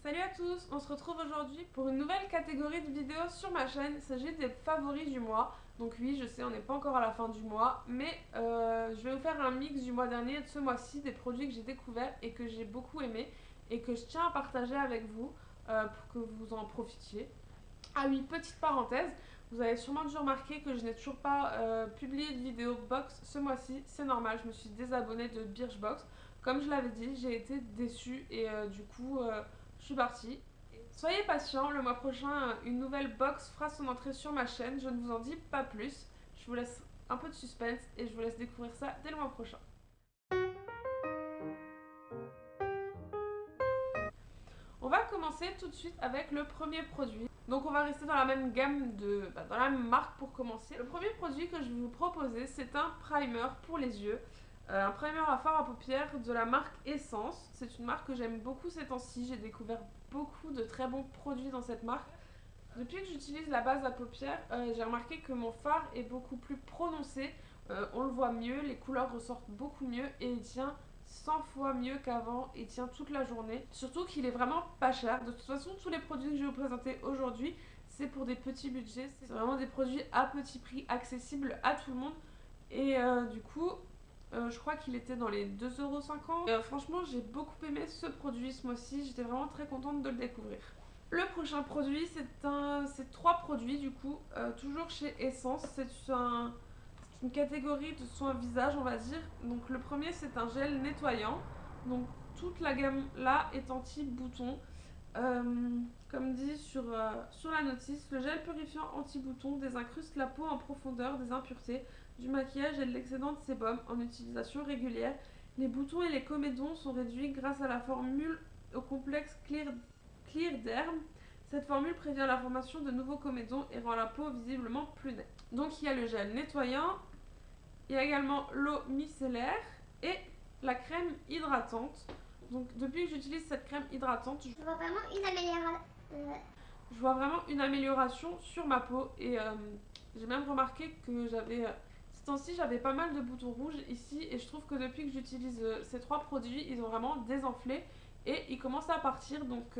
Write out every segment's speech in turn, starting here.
Salut à tous, on se retrouve aujourd'hui pour une nouvelle catégorie de vidéos sur ma chaîne. Il s'agit des favoris du mois. Donc oui, je sais, on n'est pas encore à la fin du mois, mais je vais vous faire un mix du mois dernier et de ce mois-ci, des produits que j'ai découverts et que j'ai beaucoup aimés et que je tiens à partager avec vous pour que vous en profitiez. Ah oui, petite parenthèse, vous avez sûrement dû remarquer que je n'ai toujours pas publié de vidéo box ce mois-ci. C'est normal, je me suis désabonnée de Birchbox. Comme je l'avais dit, j'ai été déçue et du coup, je suis partie. Soyez patients, le mois prochain, une nouvelle box fera son entrée sur ma chaîne. Je ne vous en dis pas plus. Je vous laisse un peu de suspense et je vous laisse découvrir ça dès le mois prochain. On va commencer tout de suite avec le premier produit. Donc on va rester dans la même gamme dans la même marque pour commencer. Le premier produit que je vais vous proposer, c'est un primer pour les yeux. Un primer à fard à paupières de la marque Essence. C'est une marque que j'aime beaucoup ces temps-ci. J'ai découvert beaucoup de très bons produits dans cette marque. Depuis que j'utilise la base à paupières, j'ai remarqué que mon fard est beaucoup plus prononcé. On le voit mieux, les couleurs ressortent beaucoup mieux et il tient 100 fois mieux qu'avant, il tient toute la journée. Surtout qu'il est vraiment pas cher. De toute façon, tous les produits que je vais vous présenter aujourd'hui, c'est pour des petits budgets. C'est vraiment des produits à petit prix, accessibles à tout le monde. Et du coup, je crois qu'il était dans les 2,50 €. Franchement, j'ai beaucoup aimé ce produit ce mois-ci. J'étais vraiment très contente de le découvrir. Le prochain produit, c'est trois produits du coup, toujours chez Essence. C'est une catégorie de soins visage, on va dire. Donc le premier, c'est un gel nettoyant. Donc toute la gamme là est anti-bouton. Comme dit sur la notice, le gel purifiant anti-bouton désincruste la peau en profondeur des impuretés, du maquillage et de l'excédent de sébum en utilisation régulière. Les boutons et les comédons sont réduits grâce à la formule au complexe Clear Derm. Cette formule prévient la formation de nouveaux comédons et rend la peau visiblement plus nette. Donc il y a le gel nettoyant, il y a également l'eau micellaire et la crème hydratante. Donc depuis que j'utilise cette crème hydratante, je vois vraiment une amélioration sur ma peau et j'ai même remarqué que ces temps-ci j'avais pas mal de boutons rouges ici et je trouve que depuis que j'utilise ces trois produits, ils ont vraiment désenflé et ils commencent à partir, donc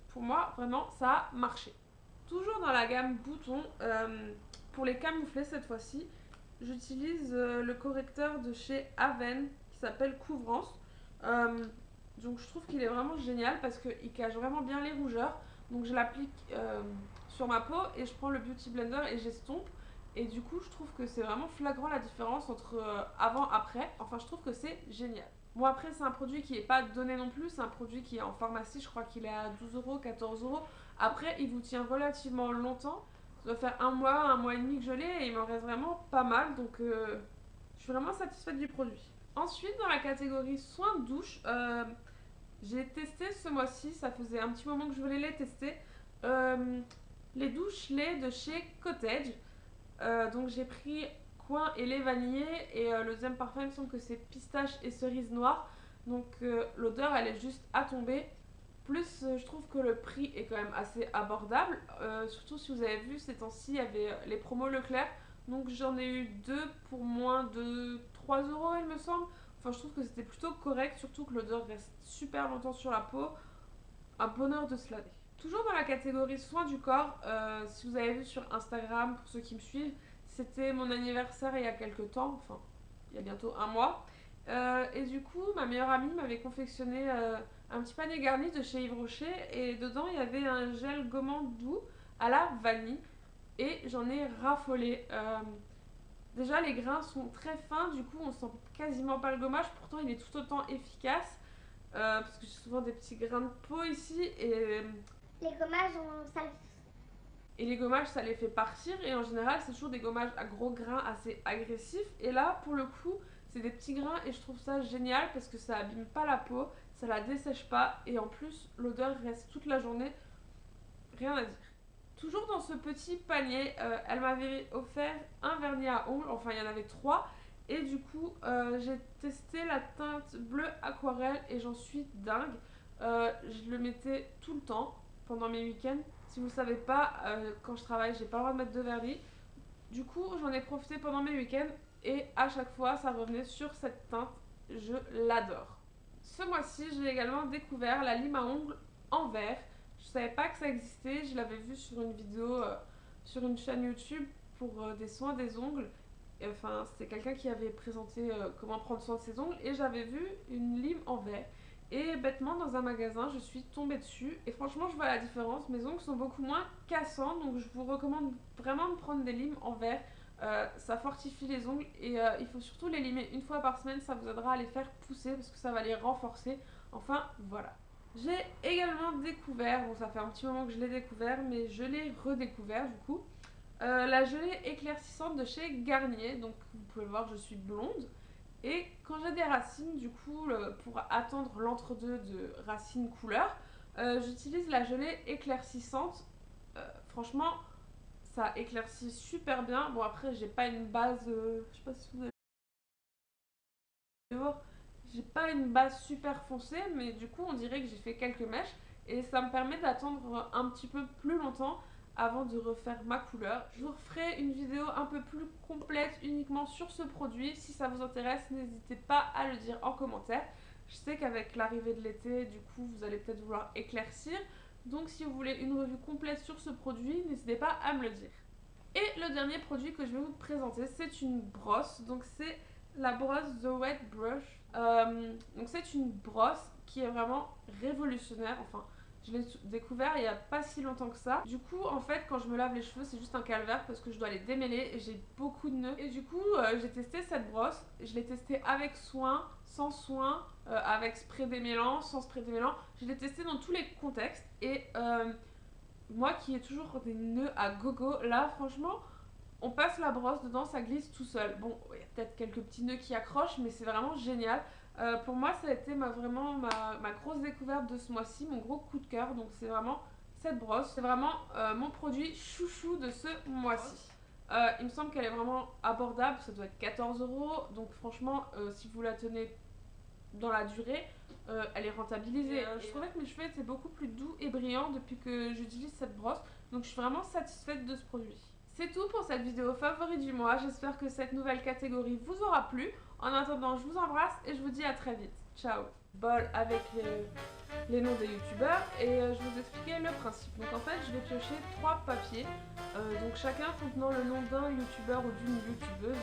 pour moi vraiment ça a marché. Toujours dans la gamme boutons, pour les camoufler cette fois-ci, j'utilise le correcteur de chez Aven qui s'appelle Couvrance. Donc je trouve qu'il est vraiment génial parce qu'il cache vraiment bien les rougeurs. Donc je l'applique sur ma peau et je prends le Beauty Blender et j'estompe. Et du coup je trouve que c'est vraiment flagrant la différence entre avant et après. Enfin je trouve que c'est génial. Bon après c'est un produit qui n'est pas donné non plus, c'est un produit qui est en pharmacie, je crois qu'il est à 12 €, 14 €. Après il vous tient relativement longtemps. Ça doit faire un mois et demi que je l'ai et il m'en reste vraiment pas mal, donc je suis vraiment satisfaite du produit. Ensuite dans la catégorie soins de douche, j'ai testé ce mois-ci, ça faisait un petit moment que je voulais les tester, les douches lait de chez Cottage. Donc j'ai pris coin et lait vanillé et le deuxième parfum il me semble que c'est pistache et cerise noire. Donc l'odeur elle est juste à tomber. Plus je trouve que le prix est quand même assez abordable. Surtout si vous avez vu ces temps-ci il y avait les promos Leclerc. Donc j'en ai eu deux pour moins de 3 € il me semble. Enfin je trouve que c'était plutôt correct, surtout que l'odeur reste super longtemps sur la peau. Un bonheur de se laver. Toujours dans la catégorie soins du corps, si vous avez vu sur Instagram, pour ceux qui me suivent, c'était mon anniversaire il y a quelques temps, enfin il y a bientôt un mois. Et du coup, ma meilleure amie m'avait confectionné un petit panier garni de chez Yves Rocher et dedans il y avait un gel gommant doux à la vanille et j'en ai raffolé. Déjà les grains sont très fins, du coup on sent quasiment pas le gommage, pourtant il est tout autant efficace. Parce que j'ai souvent des petits grains de peau ici et les gommages, les gommages ça les fait partir et en général c'est toujours des gommages à gros grains assez agressifs et là pour le coup c'est des petits grains et je trouve ça génial parce que ça abîme pas la peau, ça la dessèche pas et en plus l'odeur reste toute la journée, rien à dire. Toujours dans ce petit panier, elle m'avait offert un vernis à ongles, enfin il y en avait trois. Et du coup, j'ai testé la teinte bleue aquarelle et j'en suis dingue. Je le mettais tout le temps pendant mes week-ends. Si vous ne savez pas, quand je travaille, j'ai pas le droit de mettre de vernis. Du coup, j'en ai profité pendant mes week-ends et à chaque fois, ça revenait sur cette teinte. Je l'adore. Ce mois-ci, j'ai également découvert la lime à ongles en verre. Je savais pas que ça existait, je l'avais vu sur une vidéo sur une chaîne YouTube pour des soins des ongles. Et, enfin, c'était quelqu'un qui avait présenté comment prendre soin de ses ongles et j'avais vu une lime en verre. Et bêtement, dans un magasin, je suis tombée dessus et franchement, je vois la différence. Mes ongles sont beaucoup moins cassants, donc je vous recommande vraiment de prendre des limes en verre. Ça fortifie les ongles et il faut surtout les limer une fois par semaine, ça vous aidera à les faire pousser parce que ça va les renforcer. Enfin, voilà. J'ai également découvert, bon ça fait un petit moment que je l'ai découvert, mais je l'ai redécouvert du coup, la gelée éclaircissante de chez Garnier. Donc vous pouvez le voir, je suis blonde. Et quand j'ai des racines, du coup, pour attendre l'entre-deux de racines couleur, j'utilise la gelée éclaircissante. Franchement, ça éclaircit super bien. Bon après, j'ai pas une base, je sais pas si vous allez voir, j'ai pas une base super foncée, mais du coup, on dirait que j'ai fait quelques mèches et ça me permet d'attendre un petit peu plus longtemps avant de refaire ma couleur. Je vous referai une vidéo un peu plus complète uniquement sur ce produit. Si ça vous intéresse, n'hésitez pas à le dire en commentaire. Je sais qu'avec l'arrivée de l'été, du coup, vous allez peut-être vouloir éclaircir. Donc si vous voulez une revue complète sur ce produit, n'hésitez pas à me le dire. Et le dernier produit que je vais vous présenter, c'est une brosse. Donc c'est la brosse The Wet Brush. Donc c'est une brosse qui est vraiment révolutionnaire. Enfin, je l'ai découvert il n'y a pas si longtemps que ça. Du coup, en fait, quand je me lave les cheveux, c'est juste un calvaire parce que je dois les démêler et j'ai beaucoup de nœuds. Et du coup, j'ai testé cette brosse. Je l'ai testée avec soin, sans soin, avec spray démêlant, sans spray démêlant. Je l'ai testée dans tous les contextes et moi qui ai toujours des nœuds à gogo, là franchement, on passe la brosse dedans, ça glisse tout seul. Bon, il y a peut-être quelques petits nœuds qui accrochent, mais c'est vraiment génial. Pour moi, ça a été vraiment ma grosse découverte de ce mois-ci, mon gros coup de cœur. Donc c'est vraiment cette brosse. C'est vraiment mon produit chouchou de ce mois-ci. Il me semble qu'elle est vraiment abordable, ça doit être 14 €. Donc franchement, si vous la tenez dans la durée, elle est rentabilisée. Je trouvais que mes cheveux étaient beaucoup plus doux et brillants depuis que j'utilise cette brosse. Donc je suis vraiment satisfaite de ce produit. C'est tout pour cette vidéo favori du mois. J'espère que cette nouvelle catégorie vous aura plu. En attendant, je vous embrasse et je vous dis à très vite. Ciao. Bol avec les noms des youtubeurs et je vais vous expliquer le principe. Donc en fait, je vais piocher 3 papiers, donc chacun contenant le nom d'un youtubeur ou d'une youtubeuse.